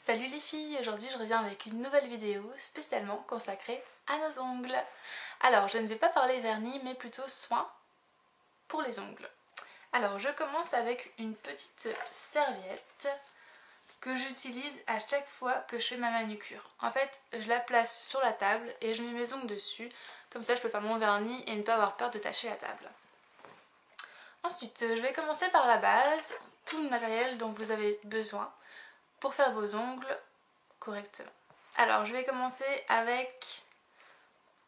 Salut les filles, aujourd'hui je reviens avec une nouvelle vidéo spécialement consacrée à nos ongles. Alors je ne vais pas parler vernis mais plutôt soin pour les ongles. Alors je commence avec une petite serviette que j'utilise à chaque fois que je fais ma manucure. En fait je la place sur la table et je mets mes ongles dessus, comme ça je peux faire mon vernis et ne pas avoir peur de tacher la table. Ensuite je vais commencer par la base, tout le matériel dont vous avez besoin pour faire vos ongles correctement. Alors je vais commencer avec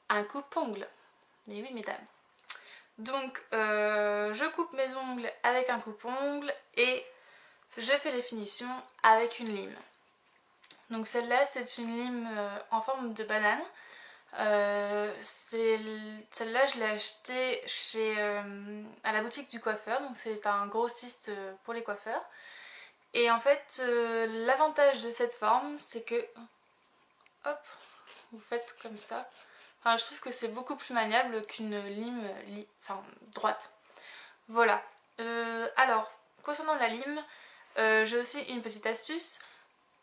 un coupe-ongle. Mais oui mesdames. Donc je coupe mes ongles avec un coupe-ongle et je fais les finitions avec une lime. Donc celle-là c'est une lime en forme de banane. Celle-là je l'ai achetée à la boutique du coiffeur, donc c'est un grossiste pour les coiffeurs. Et en fait l'avantage de cette forme c'est que hop, vous faites comme ça. Enfin, je trouve que c'est beaucoup plus maniable qu'une lime droite. Voilà. Alors, concernant la lime, j'ai aussi une petite astuce.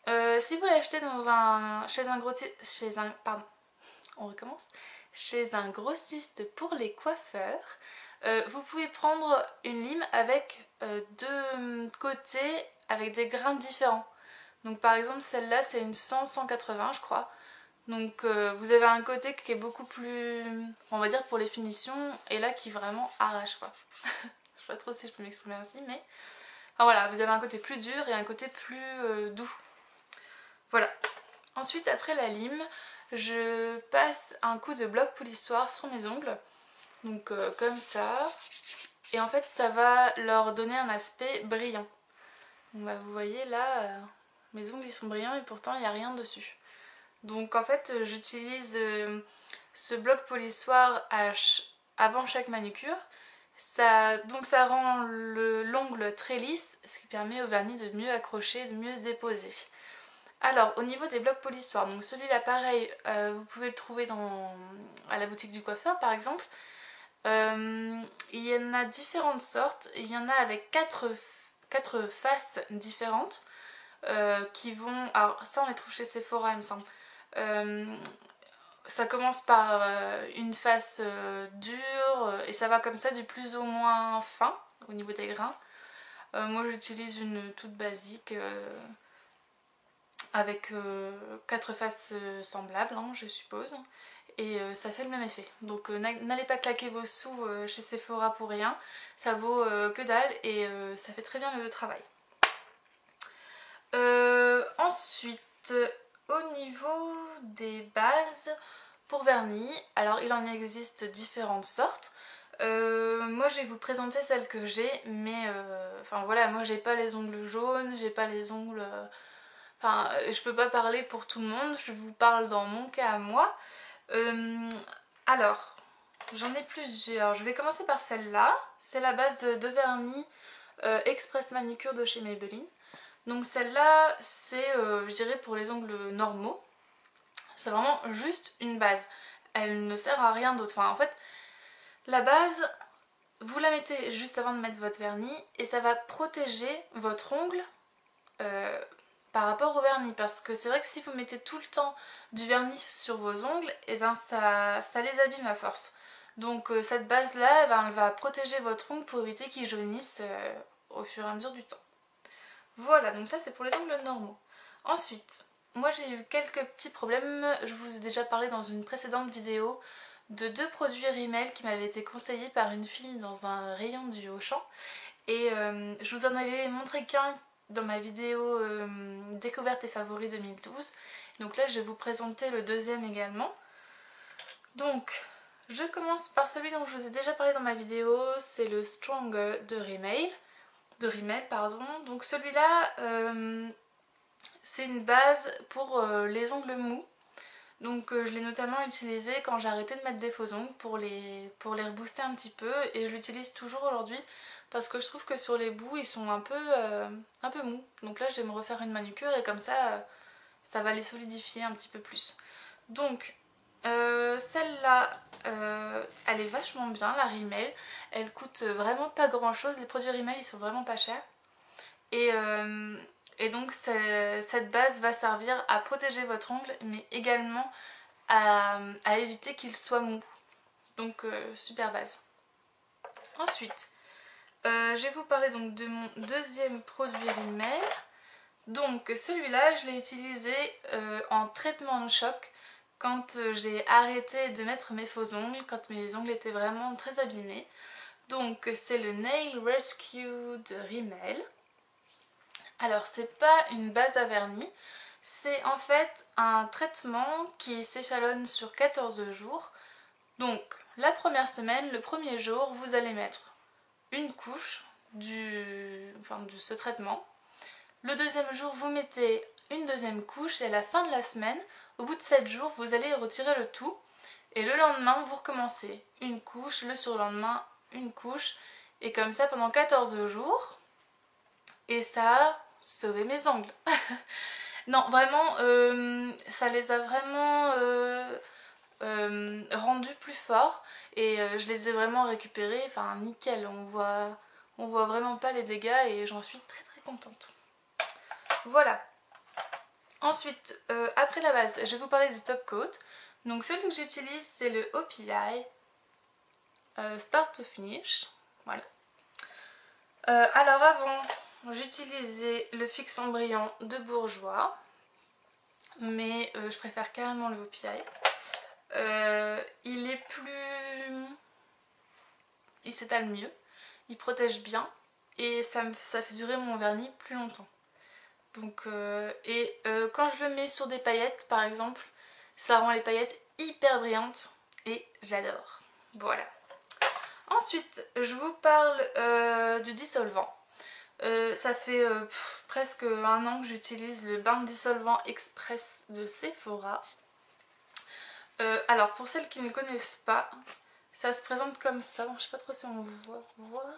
Si vous l'achetez chez un grossiste pour les coiffeurs, vous pouvez prendre une lime avec deux côtés avec des grains différents. Donc par exemple celle-là c'est une 100-180 je crois. Donc vous avez un côté qui est beaucoup plus, on va dire pour les finitions, et là qui vraiment arrache quoi. Je sais pas trop si je peux m'exprimer ainsi, mais enfin, voilà, vous avez un côté plus dur et un côté plus doux. Voilà. Ensuite après la lime, je passe un coup de bloc polissoir sur mes ongles, donc comme ça, et en fait ça va leur donner un aspect brillant. Donc, bah, vous voyez là, mes ongles ils sont brillants et pourtant il n'y a rien dessus. Donc en fait j'utilise ce bloc polissoir avant chaque manucure. Donc ça rend l'ongle très lisse, ce qui permet au vernis de mieux accrocher, de mieux se déposer. Alors au niveau des blocs polissoirs, donc celui-là pareil, vous pouvez le trouver à la boutique du coiffeur par exemple. Il y en a différentes sortes, il y en a avec quatre faces différentes. Qui vont... Alors ça on les trouve chez Sephora il me semble. Ça commence par une face dure et ça va comme ça du plus au moins fin au niveau des grains. Moi j'utilise une toute basique avec quatre faces semblables hein, je suppose. Et ça fait le même effet. Donc n'allez pas claquer vos sous chez Sephora pour rien. Ça vaut que dalle et ça fait très bien le travail. Ensuite, au niveau des bases pour vernis, alors il en existe différentes sortes. Moi je vais vous présenter celle que j'ai, mais enfin voilà, moi j'ai pas les ongles jaunes, j'ai pas les ongles... Enfin, je peux pas parler pour tout le monde, je vous parle dans mon cas à moi. Alors, j'en ai plusieurs. Je vais commencer par celle-là. C'est la base de vernis Express Manucure de chez Maybelline. Donc celle-là, c'est, je dirais, pour les ongles normaux. C'est vraiment juste une base. Elle ne sert à rien d'autre. Enfin, en fait, la base, vous la mettez juste avant de mettre votre vernis et ça va protéger votre ongle par rapport au vernis. Parce que c'est vrai que si vous mettez tout le temps du vernis sur vos ongles, et ben ça les abîme à force. Donc cette base-là, eh ben, elle va protéger votre ongle pour éviter qu'il jaunisse au fur et à mesure du temps. Voilà, donc ça c'est pour les ongles normaux. Ensuite, moi j'ai eu quelques petits problèmes, je vous ai déjà parlé dans une précédente vidéo de deux produits Rimmel qui m'avaient été conseillés par une fille dans un rayon du Auchan. Et je vous en avais montré qu'un dans ma vidéo découverte et favoris 2012. Donc là je vais vous présenter le deuxième également. Donc je commence par celui dont je vous ai déjà parlé dans ma vidéo, c'est le Stronger de Rimmel. Donc celui-là c'est une base pour les ongles mous. Donc je l'ai notamment utilisé quand j'ai arrêté de mettre des faux ongles pour les rebooster un petit peu, et je l'utilise toujours aujourd'hui parce que je trouve que sur les bouts ils sont un peu mous. Donc là je vais me refaire une manucure et comme ça ça va les solidifier un petit peu plus. Donc celle-là elle est vachement bien, la Rimmel. Elle coûte vraiment pas grand chose, les produits Rimmel ils sont vraiment pas chers. Et Et donc cette base va servir à protéger votre ongle mais également à éviter qu'il soit mou. Donc super base. Ensuite, je vais vous parler donc de mon deuxième produit Rimmel. Donc celui-là, je l'ai utilisé en traitement de choc quand j'ai arrêté de mettre mes faux ongles, quand mes ongles étaient vraiment très abîmés. Donc c'est le Nail Rescue de Rimmel. Alors c'est pas une base à vernis, c'est en fait un traitement qui s'échelonne sur 14 jours. Donc la première semaine, le premier jour, vous allez mettre une couche de ce traitement. Le deuxième jour, vous mettez une deuxième couche et à la fin de la semaine, au bout de 7 jours, vous allez retirer le tout. Et le lendemain, vous recommencez une couche, le surlendemain, une couche. Et comme ça pendant 14 jours. Et ça a sauvé mes ongles. Non, vraiment, ça les a vraiment rendus plus forts. Et je les ai vraiment récupérés, enfin nickel, on voit vraiment pas les dégâts et j'en suis très très contente. Voilà. Ensuite, après la base, je vais vous parler du top coat. Donc celui que j'utilise c'est le OPI Start to Finish. Voilà. Alors avant, j'utilisais le fixant brillant de Bourjois. Mais je préfère carrément le OPI. Il est plus... il s'étale mieux, il protège bien et ça fait durer mon vernis plus longtemps. Donc, quand je le mets sur des paillettes par exemple, ça rend les paillettes hyper brillantes et j'adore. Voilà. Ensuite, je vous parle du dissolvant. Ça fait presque un an que j'utilise le bain de dissolvant express de Sephora. Alors pour celles qui ne connaissent pas, ça se présente comme ça. Bon, je sais pas trop si on voit voir.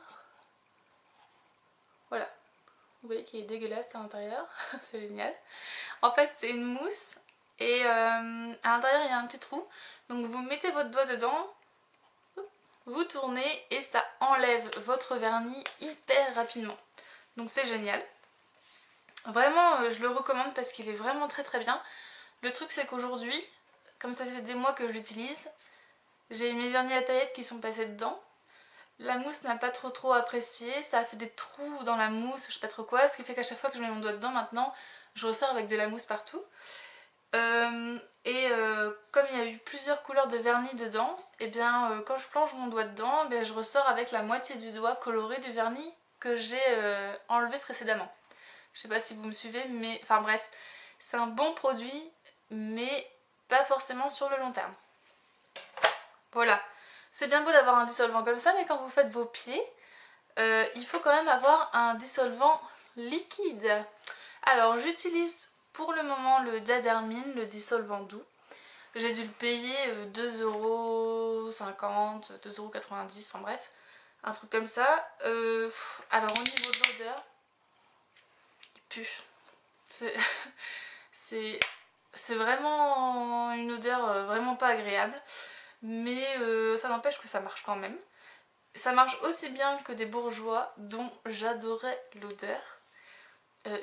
Voilà. Vous voyez qu'il est dégueulasse à l'intérieur. C'est génial. En fait c'est une mousse et à l'intérieur il y a un petit trou. Donc vous mettez votre doigt dedans, vous tournez et ça enlève votre vernis hyper rapidement. Donc c'est génial. Vraiment je le recommande parce qu'il est vraiment très très bien. Le truc c'est qu'aujourd'hui, comme ça fait des mois que je l'utilise, j'ai mes vernis à paillettes qui sont passés dedans. La mousse n'a pas trop apprécié, ça a fait des trous dans la mousse, je sais pas trop quoi, ce qui fait qu'à chaque fois que je mets mon doigt dedans maintenant, je ressors avec de la mousse partout. Comme il y a eu plusieurs couleurs de vernis dedans, et bien quand je plonge mon doigt dedans, je ressors avec la moitié du doigt coloré du vernis que j'ai enlevé précédemment. Je sais pas si vous me suivez, mais enfin bref, c'est un bon produit, mais pas forcément sur le long terme. Voilà, c'est bien beau d'avoir un dissolvant comme ça, mais quand vous faites vos pieds, il faut quand même avoir un dissolvant liquide. Alors j'utilise pour le moment le Diadermine, le dissolvant doux. J'ai dû le payer 2,50 €, 2,90 €, enfin bref, un truc comme ça. Alors au niveau de l'odeur, il pue. C'est vraiment une odeur vraiment pas agréable. Mais ça n'empêche que ça marche quand même. Ça marche aussi bien que des bourgeois dont j'adorais l'odeur.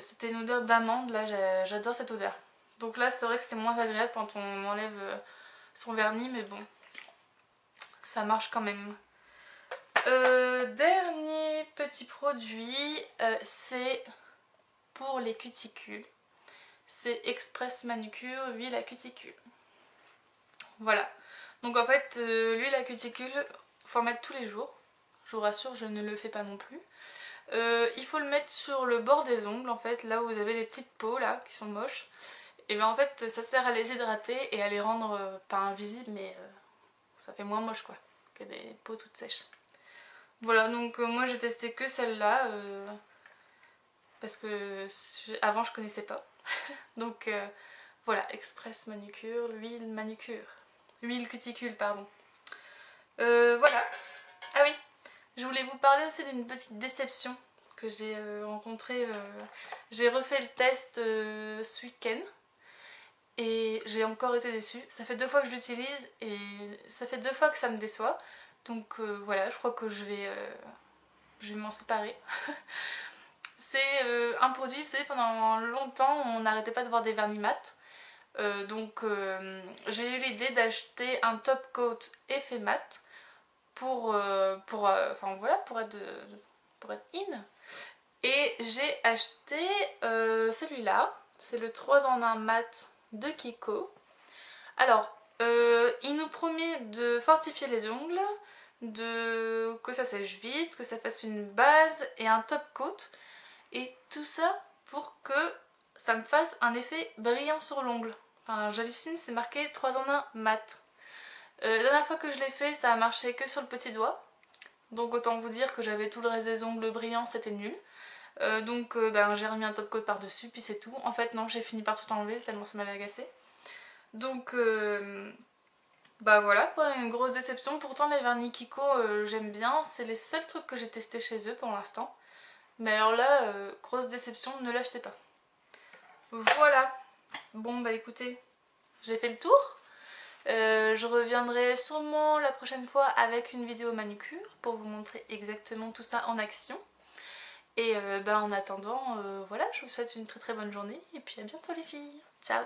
C'était une odeur d'amande, là j'adore cette odeur. Donc là c'est vrai que c'est moins agréable quand on enlève son vernis, mais bon, ça marche quand même. Dernier petit produit, c'est pour les cuticules. C'est Express Manucure huile à cuticule. Voilà. Donc en fait, l'huile à cuticule, faut en mettre tous les jours. Je vous rassure, je ne le fais pas non plus. Il faut le mettre sur le bord des ongles, en fait, là où vous avez les petites peaux là, qui sont moches. Et bien en fait, ça sert à les hydrater et à les rendre pas invisibles, mais ça fait moins moche quoi, que des peaux toutes sèches. Voilà, donc moi j'ai testé que celle-là, parce que avant je connaissais pas. Donc voilà, Express Manucure, l'huile manucure. L'huile cuticule, pardon. Voilà. Ah oui, je voulais vous parler aussi d'une petite déception que j'ai rencontrée. J'ai refait le test ce week-end et j'ai encore été déçue. Ça fait 2 fois que je l'utilise et ça fait 2 fois que ça me déçoit. Donc voilà, je crois que je vais m'en séparer. c'est un produit, vous savez, pendant longtemps on n'arrêtait pas de voir des vernis mat. Donc j'ai eu l'idée d'acheter un top coat effet mat enfin voilà, pour être in. Et j'ai acheté celui-là, c'est le 3 en 1 mat de Kiko. Alors, il nous promet de fortifier les ongles, que ça sèche vite, que ça fasse une base et un top coat. Et tout ça pour que ça me fasse un effet brillant sur l'ongle. Enfin, j'hallucine, c'est marqué 3 en 1 mat. La dernière fois que je l'ai fait, ça a marché que sur le petit doigt. Donc autant vous dire que j'avais tout le reste des ongles brillants, c'était nul. Donc j'ai remis un top coat par-dessus, puis c'est tout. En fait non, j'ai fini par tout enlever, tellement ça m'avait agacé. Donc bah voilà quoi, une grosse déception. Pourtant les vernis Kiko j'aime bien, c'est les seuls trucs que j'ai testés chez eux pour l'instant. Mais alors là, grosse déception, ne l'achetez pas. Voilà. Bon bah écoutez, j'ai fait le tour. Je reviendrai sûrement la prochaine fois avec une vidéo manucure pour vous montrer exactement tout ça en action. Et en attendant, voilà, je vous souhaite une très très bonne journée et puis à bientôt les filles. Ciao!